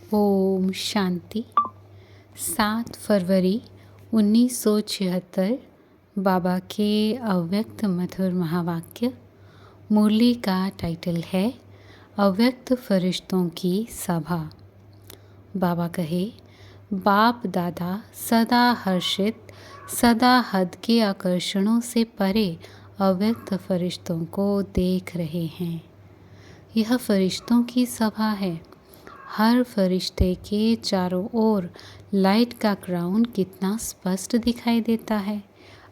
ओम शांति। 7 फरवरी 1976 बाबा के अव्यक्त मधुर महावाक्य। मुरली का टाइटल है अव्यक्त फरिश्तों की सभा। बाबा कहे, बाप दादा सदा हर्षित, सदा हद के आकर्षणों से परे अव्यक्त फरिश्तों को देख रहे हैं। यह फरिश्तों की सभा है। हर फरिश्ते के चारों ओर लाइट का क्राउन कितना स्पष्ट दिखाई देता है।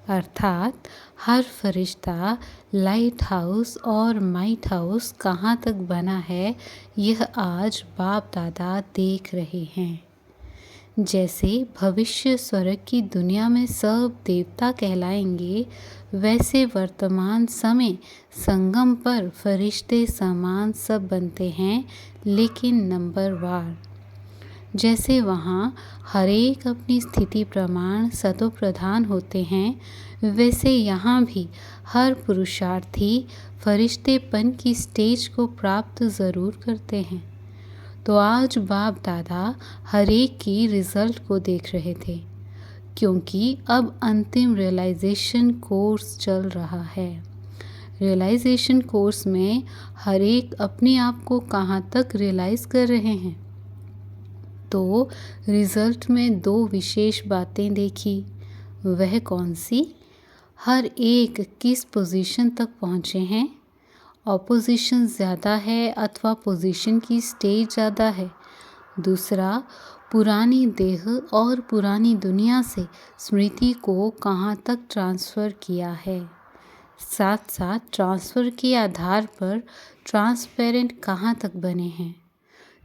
अर्थात हर फरिश्ता लाइट हाउस और माइट हाउस कहाँ तक बना है, यह आज बाप दादा देख रहे हैं। जैसे भविष्य स्वर्ग की दुनिया में सब देवता कहलाएंगे, वैसे वर्तमान समय संगम पर फरिश्ते समान सब बनते हैं, लेकिन नंबर वार। जैसे वहाँ हरेक अपनी स्थिति प्रमाण सतो प्रधान होते हैं, वैसे यहाँ भी हर पुरुषार्थी फरिश्तेपन की स्टेज को प्राप्त ज़रूर करते हैं। तो आज बाप दादा हरेक की रिजल्ट को देख रहे थे, क्योंकि अब अंतिम रियलाइजेशन कोर्स चल रहा है। रियलाइजेशन कोर्स में हरेक अपने आप को कहाँ तक रियलाइज़ कर रहे हैं। तो रिजल्ट में 2 विशेष बातें देखी। वह कौन सी? हर एक किस पोजीशन तक पहुँचे हैं। ऑपोजिशन ज़्यादा है अथवा पोजीशन की स्टेज ज़्यादा है। दूसरा, पुरानी देह और पुरानी दुनिया से स्मृति को कहाँ तक ट्रांसफ़र किया है। साथ साथ ट्रांसफ़र के आधार पर ट्रांसपेरेंट कहाँ तक बने हैं।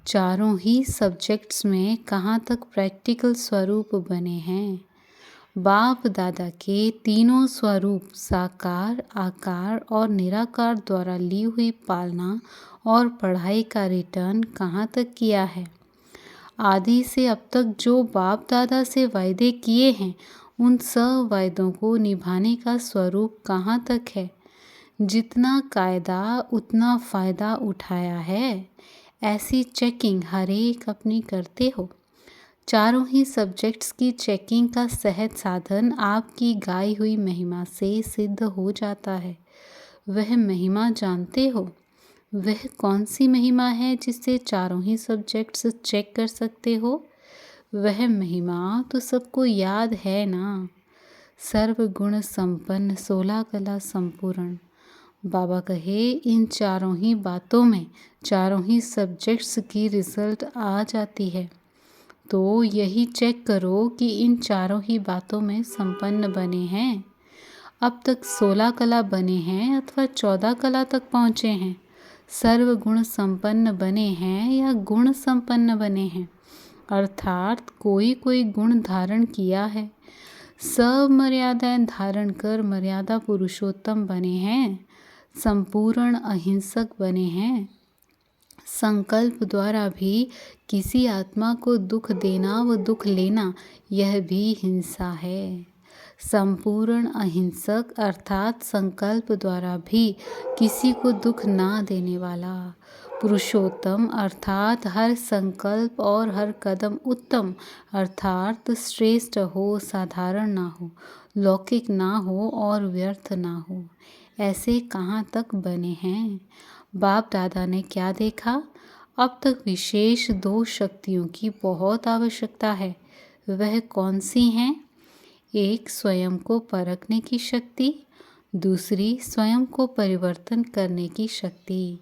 चारों ही सब्जेक्ट्स में कहाँ तक प्रैक्टिकल स्वरूप बने हैं। बाप दादा के तीनों स्वरूप साकार, आकार और निराकार द्वारा ली हुई पालना और पढ़ाई का रिटर्न कहाँ तक किया है। आदि से अब तक जो बाप दादा से वायदे किए हैं, उन सब वायदों को निभाने का स्वरूप कहाँ तक है। जितना कायदा उतना फ़ायदा उठाया है। ऐसी चेकिंग हर एक अपनी करते हो। चारों ही सब्जेक्ट्स की चेकिंग का सहज साधन आपकी गाई हुई महिमा से सिद्ध हो जाता है। वह महिमा जानते हो? वह कौन सी महिमा है जिससे चारों ही सब्जेक्ट्स चेक कर सकते हो? वह महिमा तो सबको याद है ना। सर्वगुण संपन्न 16 कला संपूर्ण। बाबा कहे, इन चारों ही बातों में चारों ही सब्जेक्ट्स की रिजल्ट आ जाती है। तो यही चेक करो कि इन चारों ही बातों में संपन्न बने हैं। अब तक 16 कला बने हैं अथवा 14 कला तक पहुँचे हैं। सर्वगुण संपन्न बने हैं या गुण संपन्न बने हैं, अर्थात कोई कोई गुण धारण किया है। सब मर्यादाएं धारण कर मर्यादा पुरुषोत्तम बने हैं। संपूर्ण अहिंसक बने हैं। संकल्प द्वारा भी किसी आत्मा को दुख देना व दुख लेना, यह भी हिंसा है। संपूर्ण अहिंसक अर्थात संकल्प द्वारा भी किसी को दुख ना देने वाला। पुरुषोत्तम अर्थात हर संकल्प और हर कदम उत्तम अर्थात श्रेष्ठ हो, साधारण ना हो, लौकिक ना हो और व्यर्थ ना हो। ऐसे कहाँ तक बने हैं। बाप दादा ने क्या देखा? अब तक विशेष 2 शक्तियों की बहुत आवश्यकता है। वह कौन सी हैं? एक स्वयं को परखने की शक्ति, दूसरी स्वयं को परिवर्तन करने की शक्ति।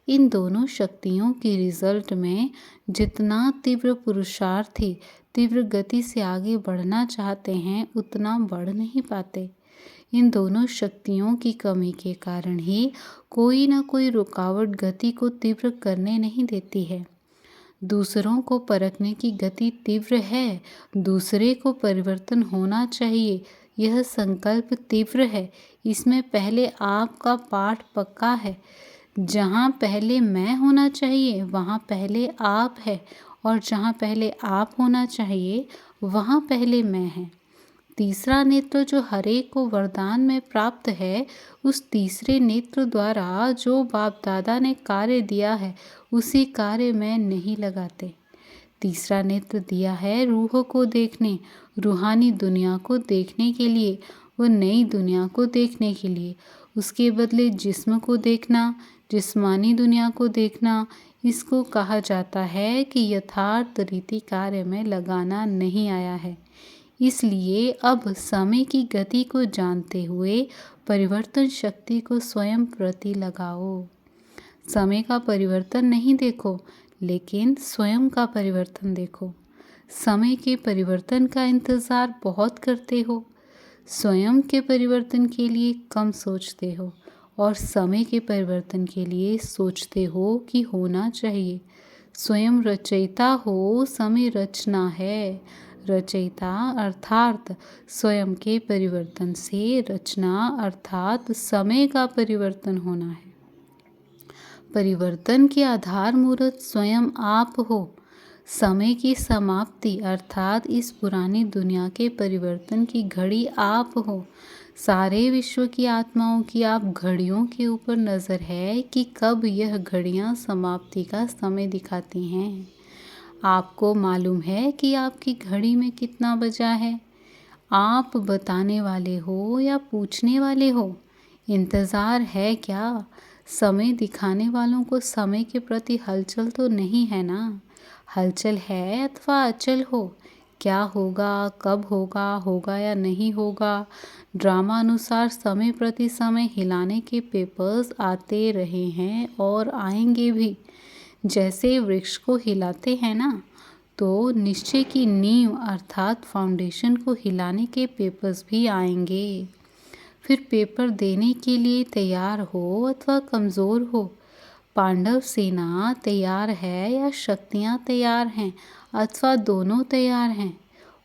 इन दोनों शक्तियों के रिजल्ट में जितना तीव्र पुरुषार्थी तीव्र गति से आगे बढ़ना चाहते हैं, उतना बढ़ नहीं पाते। इन दोनों शक्तियों की कमी के कारण ही कोई न कोई रुकावट गति को तीव्र करने नहीं देती है। दूसरों को परखने की गति तीव्र है, दूसरे को परिवर्तन होना चाहिए, यह संकल्प तीव्र है। इसमें पहले आपका पाठ पक्का है। जहाँ पहले मैं होना चाहिए, वहाँ पहले आप है, और जहाँ पहले आप होना चाहिए, वहाँ पहले मैं है। तीसरा नेत्र जो हरेक को वरदान में प्राप्त है, उस तीसरे नेत्र द्वारा जो बाप दादा ने कार्य दिया है, उसी कार्य में नहीं लगाते। तीसरा नेत्र दिया है रूह को देखने, रूहानी दुनिया को देखने के लिए, वो नई दुनिया को देखने के लिए। उसके बदले जिस्म को देखना, जिस्मानी दुनिया को देखना, इसको कहा जाता है कि यथार्थ रीति कार्य में लगाना नहीं आया है। इसलिए अब समय की गति को जानते हुए परिवर्तन शक्ति को स्वयं प्रति लगाओ। समय का परिवर्तन नहीं देखो, लेकिन स्वयं का परिवर्तन देखो। समय के परिवर्तन का इंतज़ार बहुत करते हो, स्वयं के परिवर्तन के लिए कम सोचते हो, और समय के परिवर्तन के लिए सोचते हो कि होना चाहिए। स्वयं रचयिता हो, समय रचना है। रचयिता अर्थात स्वयं के परिवर्तन से रचना अर्थात समय का परिवर्तन होना है। परिवर्तन के आधार मूर्त स्वयं आप हो। समय की समाप्ति अर्थात इस पुरानी दुनिया के परिवर्तन की घड़ी आप हो। सारे विश्व की आत्माओं की आप घड़ियों के ऊपर नज़र है कि कब यह घड़ियां समाप्ति का समय दिखाती हैं। आपको मालूम है कि आपकी घड़ी में कितना बजा है? आप बताने वाले हो या पूछने वाले हो? इंतज़ार है क्या? समय दिखाने वालों को समय के प्रति हलचल तो नहीं है ना? हलचल है अथवा अचल हो, क्या होगा, कब होगा, होगा या नहीं होगा, ड्रामा अनुसार समय प्रति समय हिलाने के पेपर्स आते रहे हैं और आएंगे भी। जैसे वृक्ष को हिलाते हैं ना, तो निश्चय की नींव अर्थात फाउंडेशन को हिलाने के पेपर्स भी आएंगे। फिर पेपर देने के लिए तैयार हो अथवा कमज़ोर हो। पांडव सेना तैयार है या शक्तियाँ तैयार हैं अथवा दोनों तैयार हैं।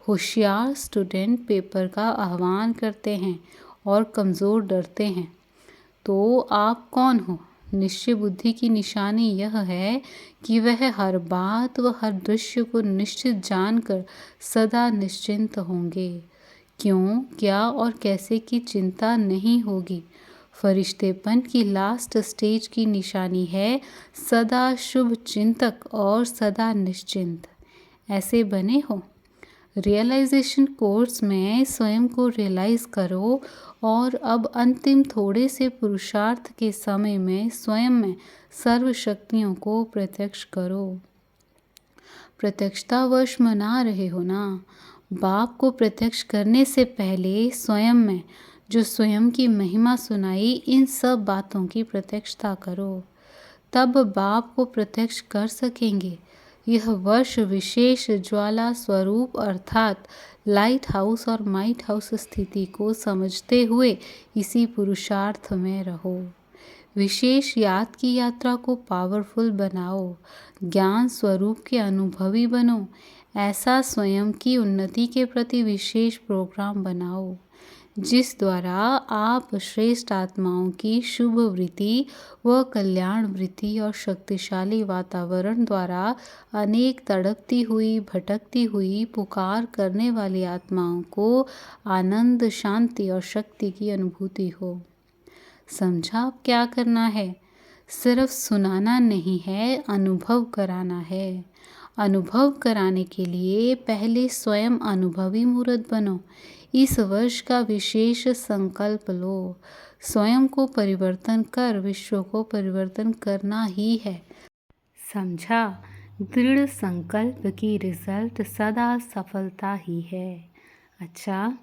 होशियार स्टूडेंट पेपर का आह्वान करते हैं और कमज़ोर डरते हैं। तो आप कौन हो? निश्चय बुद्धि की निशानी यह है कि वह हर बात व हर दृश्य को निश्चित जानकर सदा निश्चिंत होंगे। क्यों, क्या और कैसे की चिंता नहीं होगी। फरिश्तेपन की लास्ट स्टेज की निशानी है सदा शुभ चिंतक और सदा निश्चिंत। ऐसे बने हो। रियलाइजेशन कोर्स में स्वयं को रियलाइज़ करो और अब अंतिम थोड़े से पुरुषार्थ के समय में स्वयं में सर्व शक्तियों को प्रत्यक्ष करो। प्रत्यक्षतावश मना रहे हो ना? बाप को प्रत्यक्ष करने से पहले स्वयं में जो स्वयं की महिमा सुनाई, इन सब बातों की प्रत्यक्षता करो, तब बाप को प्रत्यक्ष कर सकेंगे। यह वर्ष विशेष ज्वाला स्वरूप अर्थात लाइट हाउस और माइट हाउस स्थिति को समझते हुए इसी पुरुषार्थ में रहो। विशेष याद की यात्रा को पावरफुल बनाओ, ज्ञान स्वरूप के अनुभवी बनो। ऐसा स्वयं की उन्नति के प्रति विशेष प्रोग्राम बनाओ, जिस द्वारा आप श्रेष्ठ आत्माओं की शुभ वृत्ति व कल्याण वृत्ति और शक्तिशाली वातावरण द्वारा अनेक तड़पती हुई, भटकती हुई, पुकार करने वाली आत्माओं को आनंद, शांति और शक्ति की अनुभूति हो। समझा अब क्या करना है? सिर्फ सुनाना नहीं है, अनुभव कराना है। अनुभव कराने के लिए पहले स्वयं अनुभवी मूर्त बनो। इस वर्ष का विशेष संकल्प लो। स्वयं को परिवर्तन कर विश्व को परिवर्तन करना ही है। समझा? दृढ़ संकल्प की रिजल्ट सदा सफलता ही है। अच्छा,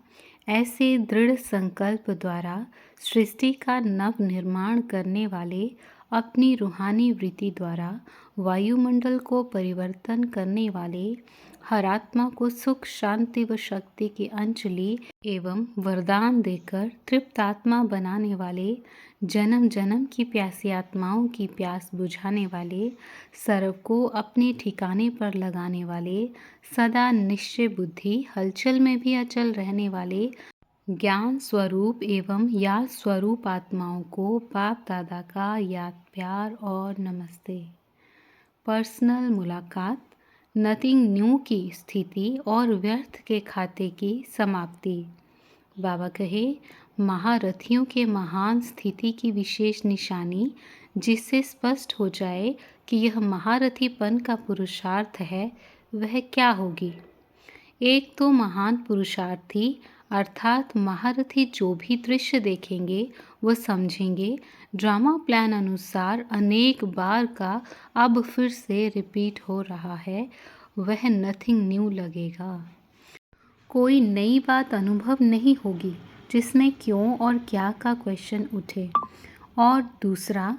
ऐसे दृढ़ संकल्प द्वारा सृष्टि का नव निर्माण करने वाले अपनी रूहानी वृत्ति द्वारा वायुमंडल को परिवर्तन करने वाले, हर आत्मा को सुख, शांति व शक्ति की अंजलि एवं वरदान देकर तृप्त आत्मा बनाने वाले, जन्म जन्म की प्यासी आत्माओं की प्यास बुझाने वाले, सर्व को अपने ठिकाने पर लगाने वाले, सदा निश्चय बुद्धि हलचल में भी अचल रहने वाले, ज्ञान स्वरूप एवं याद स्वरूप आत्माओं को बाप दादा का याद, प्यार और नमस्ते। पर्सनल मुलाकात, नथिंग न्यू की स्थिति और व्यर्थ के खाते की समाप्ति। बाबा कहे, महारथियों के महान स्थिति की विशेष निशानी, जिससे स्पष्ट हो जाए कि यह महारथीपन का पुरुषार्थ है वह क्या होगी। एक तो महान पुरुषार्थी अर्थात महारथी जो भी दृश्य देखेंगे वह समझेंगे ड्रामा प्लान अनुसार अनेक बार का अब फिर से रिपीट हो रहा है, वह नथिंग न्यू लगेगा। कोई नई बात अनुभव नहीं होगी जिसमें क्यों और क्या का क्वेश्चन उठे। और दूसरा,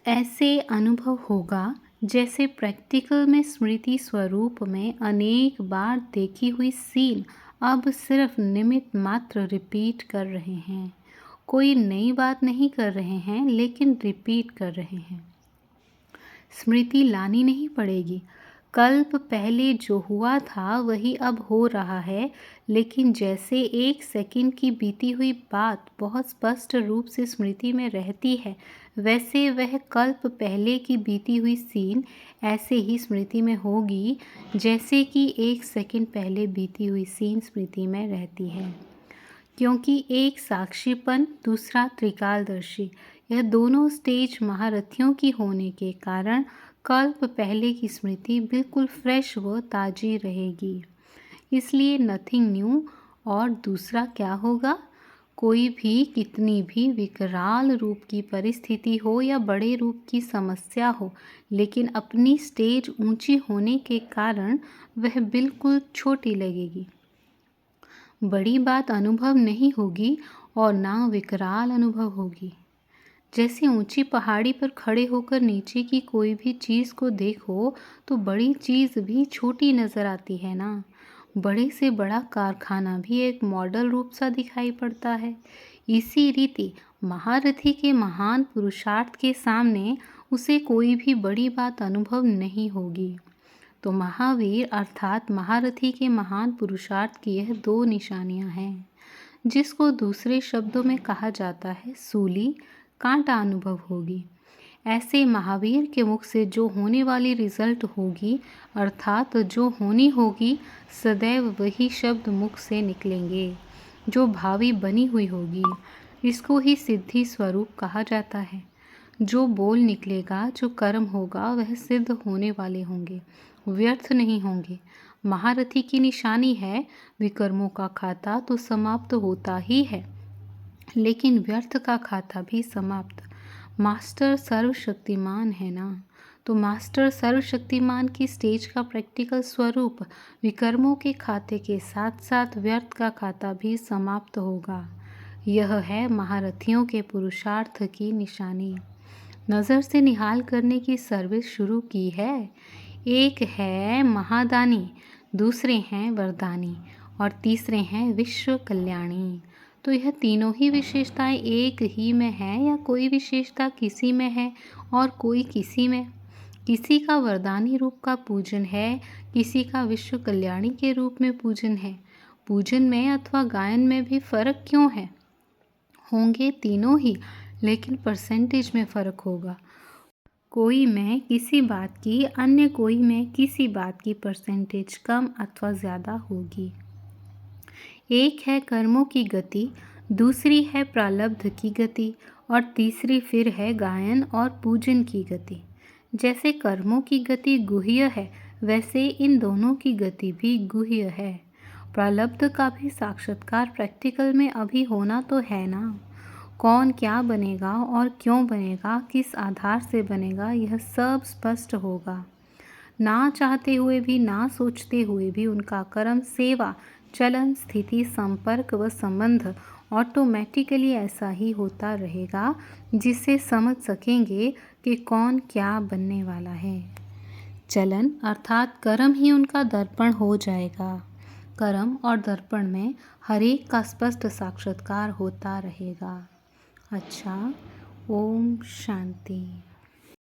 ऐसे अनुभव होगा जैसे प्रैक्टिकल में स्मृति स्वरूप में अनेक बार देखी हुई सीन अब सिर्फ निमित्त मात्र रिपीट कर रहे हैं। कोई नई बात नहीं कर रहे हैं लेकिन रिपीट कर रहे हैं। स्मृति लानी नहीं पड़ेगी। कल्प पहले जो हुआ था वही अब हो रहा है, लेकिन जैसे एक सेकंड की बीती हुई बात बहुत स्पष्ट रूप से स्मृति में रहती है, वैसे वह कल्प पहले की बीती हुई सीन ऐसे ही स्मृति में होगी जैसे कि एक सेकंड पहले बीती हुई सीन स्मृति में रहती है। क्योंकि एक साक्षीपन, दूसरा त्रिकालदर्शी, यह दोनों स्टेज महारथियों की होने के कारण कल्प पहले की स्मृति बिल्कुल फ्रेश व ताज़ी रहेगी। इसलिए नथिंग न्यू। और दूसरा क्या होगा? कोई भी कितनी भी विकराल रूप की परिस्थिति हो या बड़े रूप की समस्या हो, लेकिन अपनी स्टेज ऊंची होने के कारण वह बिल्कुल छोटी लगेगी। बड़ी बात अनुभव नहीं होगी और ना विकराल अनुभव होगी। जैसे ऊंची पहाड़ी पर खड़े होकर नीचे की कोई भी चीज़ को देखो तो बड़ी चीज़ भी छोटी नज़र आती है ना। बड़े से बड़ा कारखाना भी एक मॉडल रूप सा दिखाई पड़ता है। इसी रीति महारथी के महान पुरुषार्थ के सामने उसे कोई भी बड़ी बात अनुभव नहीं होगी। तो महावीर अर्थात महारथी के महान पुरुषार्थ की यह दो निशानियां हैं, जिसको दूसरे शब्दों में कहा जाता है सूली कांटा अनुभव होगी। ऐसे महावीर के मुख से जो होने वाली रिजल्ट होगी अर्थात जो होनी होगी, सदैव वही शब्द मुख से निकलेंगे जो भावी बनी हुई होगी। इसको ही सिद्धि स्वरूप कहा जाता है। जो बोल निकलेगा, जो कर्म होगा, वह सिद्ध होने वाले होंगे, व्यर्थ नहीं होंगे। महारथी की निशानी है विकर्मों का खाता तो समाप्त होता ही है, लेकिन व्यर्थ का खाता भी समाप्त। मास्टर सर्वशक्तिमान है ना, तो मास्टर सर्वशक्तिमान की स्टेज का प्रैक्टिकल स्वरूप विकर्मों के खाते के साथ साथ व्यर्थ का खाता भी समाप्त होगा। यह है महारथियों के पुरुषार्थ की निशानी। नज़र से निहाल करने की सर्विस शुरू की है। एक है महादानी, दूसरे हैं वरदानी और तीसरे हैं विश्व कल्याणी। तो यह तीनों ही विशेषताएं एक ही में है या कोई विशेषता किसी में है और कोई किसी में? किसी का वरदानी रूप का पूजन है, किसी का विश्व कल्याणी के रूप में पूजन है। पूजन में अथवा गायन में भी फर्क क्यों है? होंगे तीनों ही, लेकिन परसेंटेज में फ़र्क होगा। कोई में किसी बात की, अन्य कोई में किसी बात की परसेंटेज कम अथवा ज़्यादा होगी। एक है कर्मों की गति, दूसरी है प्रारब्ध की गति और तीसरी फिर है गायन और पूजन की गति। जैसे कर्मों की गति गुह्य है, वैसे इन दोनों की गति भी गुह्य है। प्रारब्ध का भी साक्षात्कार प्रैक्टिकल में अभी होना तो है ना। कौन क्या बनेगा और क्यों बनेगा, किस आधार से बनेगा, यह सब स्पष्ट होगा। ना चाहते हुए भी, ना सोचते हुए भी उनका कर्म, सेवा, चलन, स्थिति, संपर्क व संबंध ऑटोमेटिकली ऐसा ही होता रहेगा, जिससे समझ सकेंगे कि कौन क्या बनने वाला है। चलन अर्थात कर्म ही उनका दर्पण हो जाएगा। कर्म और दर्पण में हर एक का स्पष्ट साक्षात्कार होता रहेगा। अच्छा, ओम शांति।